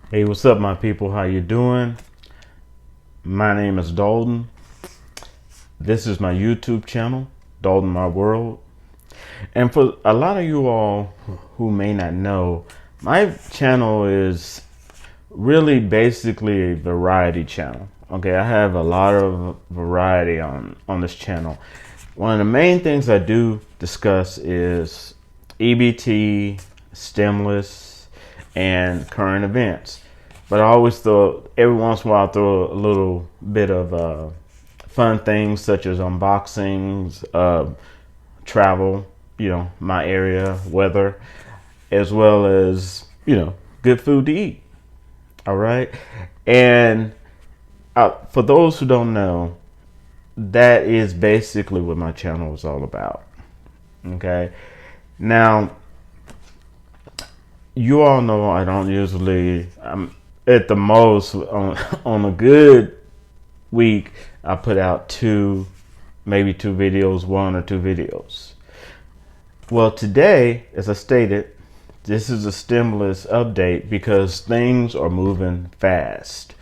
Hey, what's up, my people? How you doing? My name is Dalton. This is my YouTube channel, Dalton My World. And for a lot of you all who may not know, my channel is really basically a variety channel. Okay, I have a lot of variety on this channel. One of the main things I do discuss is EBT, stimulus, and current events. But I always throw, every once in a while, throw a little bit of fun things such as unboxings, travel, my area, weather, as well as, good food to eat. All right. And for those who don't know, that is basically what my channel is all about. Okay. Now, you all know I don't usually, at the most, on a good week, I put out maybe two videos, one or two videos. Well, today, as I stated, this is a stimulus update because things are moving fast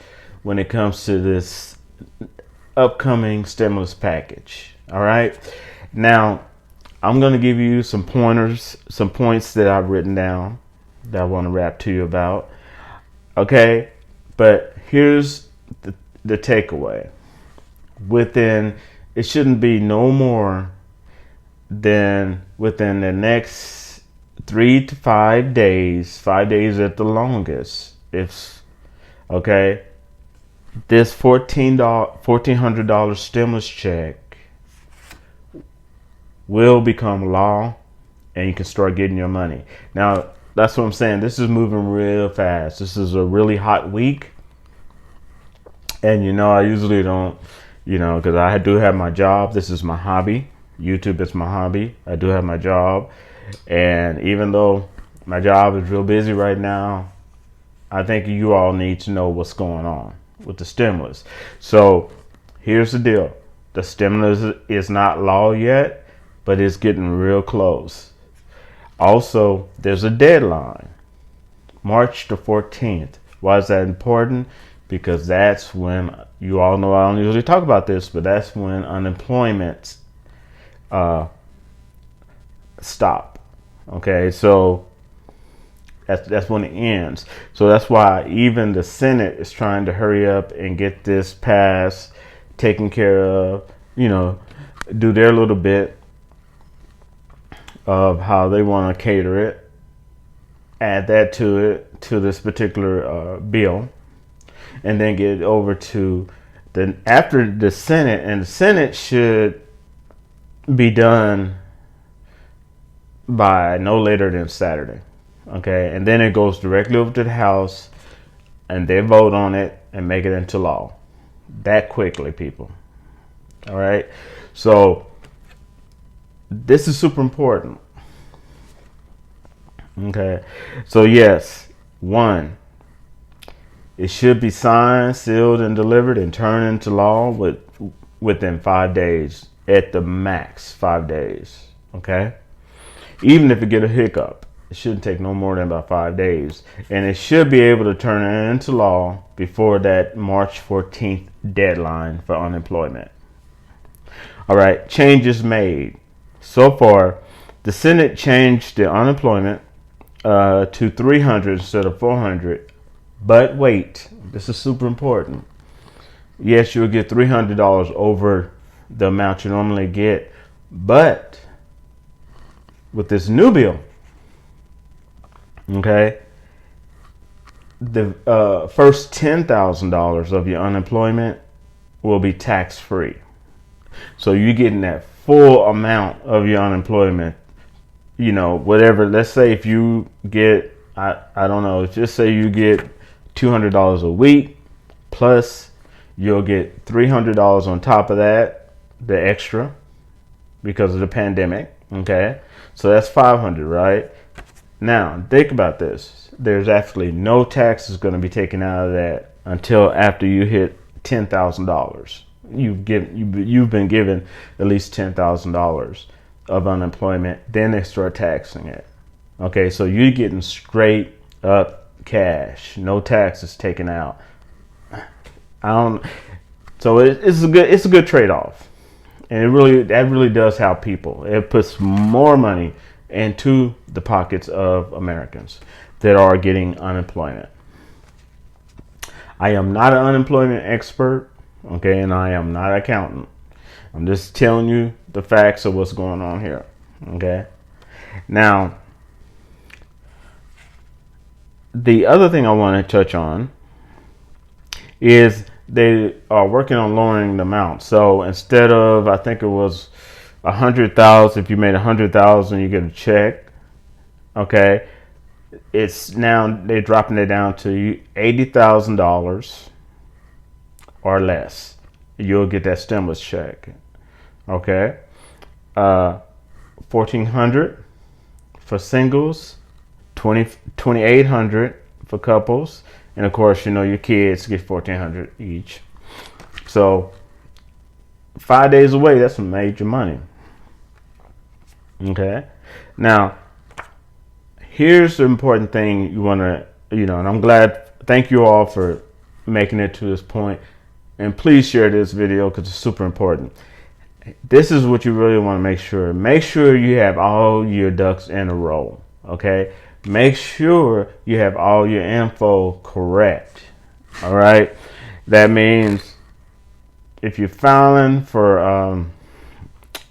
when it comes to this upcoming stimulus package. All right. Now, I'm going to give you some pointers, some points that I've written down that I want to rap to you about. Okay. But here's the takeaway. It shouldn't be no more than within the next 3 to 5 days, 5 days at the longest. Okay, this $1,400 stimulus check will become law, and you can start getting your money. Now, that's what I'm saying. This is moving real fast. This is a really hot week, and I usually don't, because I do have my job. This is my hobby. YouTube is my hobby. I do have my job. And even though my job is real busy right now, I think you all need to know what's going on with the stimulus. So here's the deal. The stimulus is not law yet, but it's getting real close. Also, there's a deadline, March the 14th. Why is that important? Because that's when, you all know I don't usually talk about this, but that's when unemployment stop. Okay, so that's when it ends. So that's why even the Senate is trying to hurry up and get this passed, taken care of, do their little bit of how they want to cater it, add that to this particular bill, and then get over to after the Senate, and the Senate should be done by no later than Saturday. Okay, and then it goes directly over to the House, and they vote on it and make it into law that quickly, people. All right, so this is super important. Okay, so yes, one, it should be signed, sealed, and delivered and turned into law within 5 days, at the max 5 days. Okay, even if it get a hiccup, it shouldn't take no more than about 5 days, and it should be able to turn it into law before that March 14th deadline for unemployment. All right, changes made. So far, the Senate changed the unemployment to 300 instead of 400. But wait, this is super important. Yes, you'll get $300 over the amount you normally get, but with this new bill, okay, the first $10,000 of your unemployment will be tax free. So you're getting that full amount of your unemployment. Whatever. Let's say if you get, I don't know, just say you get $200 a week, plus you'll get $300 on top of that, the extra, because of the pandemic. Okay, so that's 500, right? Now think about this. There's actually no taxes going to be taken out of that until after you hit $10,000. You've been given at least $10,000 of unemployment. Then they start taxing it. Okay, so you're getting straight up cash, no taxes taken out. I don't. So it's a good trade off, and that really does help people. It puts more money into the pockets of Americans that are getting unemployment. I am not an unemployment expert, okay, and I am not an accountant. I'm just telling you the facts of what's going on here, okay? Now, the other thing I want to touch on is they are working on lowering the amount. So instead of, I think it was 100,000, if you made 100,000, you get a check, okay? It's now they're dropping it down to $80,000 or less. You'll get that stimulus check, okay? 1,400 for singles, 2,800 for couples, and of course, your kids get 1,400 each. So 5 days away, that's some major money. Okay, now here's the important thing you want to, and I'm glad. Thank you all for making it to this point, and please share this video because it's super important. This is what you really want to make sure. Make sure you have all your ducks in a row. Okay. Make sure you have all your info correct. All right. That means if you're filing for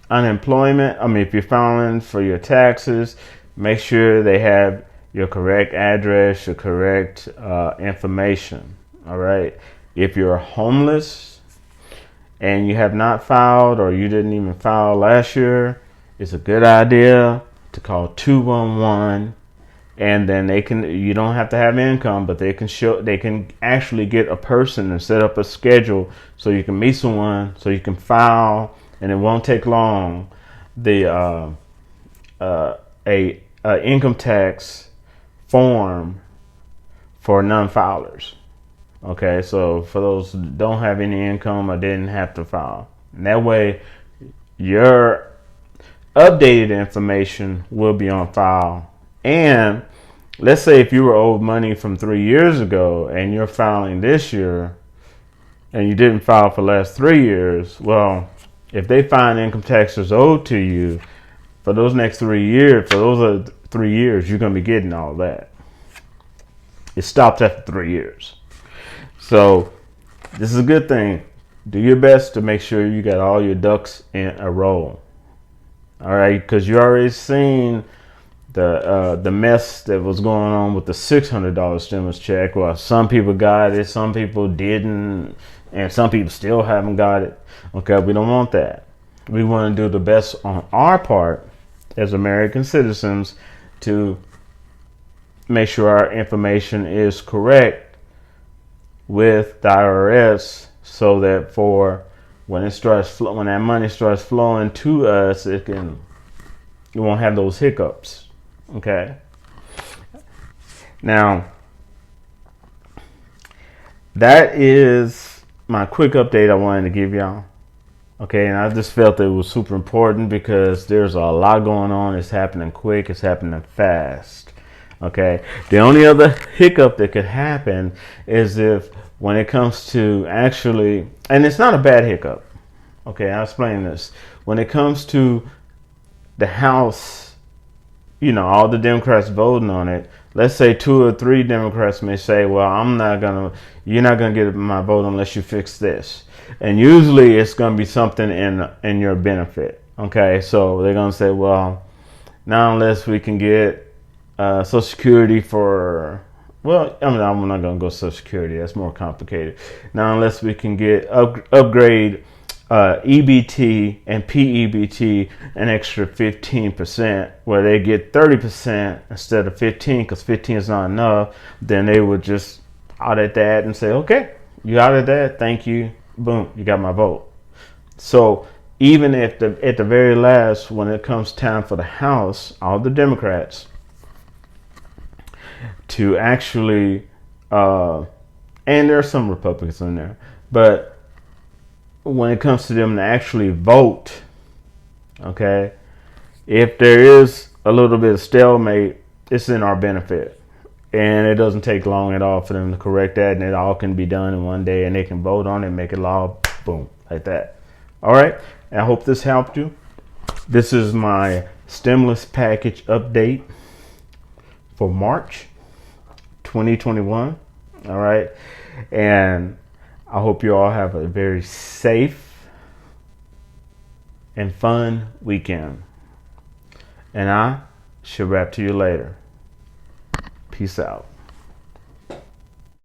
unemployment, if you're filing for your taxes, make sure they have your correct address, your correct information. All right. If you're homeless and you have not filed, or you didn't even file last year, it's a good idea to call 211. And then you don't have to have income, but they can actually get a person and set up a schedule so you can meet someone, so you can file, and it won't take long. The income tax form for non-filers. Okay, so for those who don't have any income or didn't have to file, and that way your updated information will be on file. And let's say if you were owed money from 3 years ago and you're filing this year and you didn't file for the last 3 years, well, if they find income taxes owed to you for those next 3 years, you're going to be getting all that. It stops after 3 years. So this is a good thing. Do your best to make sure you got all your ducks in a row. All right, because you already seen the mess that was going on with the $600 stimulus check. Well, some people got it, some people didn't, and some people still haven't got it. Okay, we don't want that. We want to do the best on our part as American citizens to make sure our information is correct with the IRS, so that for when that money starts flowing to us, you won't have those hiccups. Okay. Now, that is my quick update I wanted to give y'all. Okay, and I just felt it was super important because there's a lot going on. It's happening quick. It's happening fast. Okay. The only other hiccup that could happen is if when it comes to actually, and it's not a bad hiccup. Okay, I'll explain this. When it comes to the House, all the Democrats voting on it, let's say 2 or 3 Democrats may say, well, you're not going to get my vote unless you fix this. And usually it's going to be something in your benefit. Okay, so they're going to say, well, not unless we can get Social Security for, well, I'm not going to go Social Security. That's more complicated. Now, unless we can get upgrade EBT and PEBT an extra 15%, where they get 30% instead of 15, because 15 is not enough, then they would just audit that and say, okay, you audited that, thank you, boom, you got my vote. So even if at the very last, when it comes time for the House, all the Democrats to actually, and there are some Republicans in there, but when it comes to them to actually vote, okay, if there is a little bit of stalemate, it's in our benefit. And it doesn't take long at all for them to correct that, and it all can be done in one day, and they can vote on it and make it law, boom, like that. All right, and I hope this helped you. This is my stimulus package update for March 2021. All right, and I hope you all have a very safe and fun weekend. And I shall rap to you later. Peace out.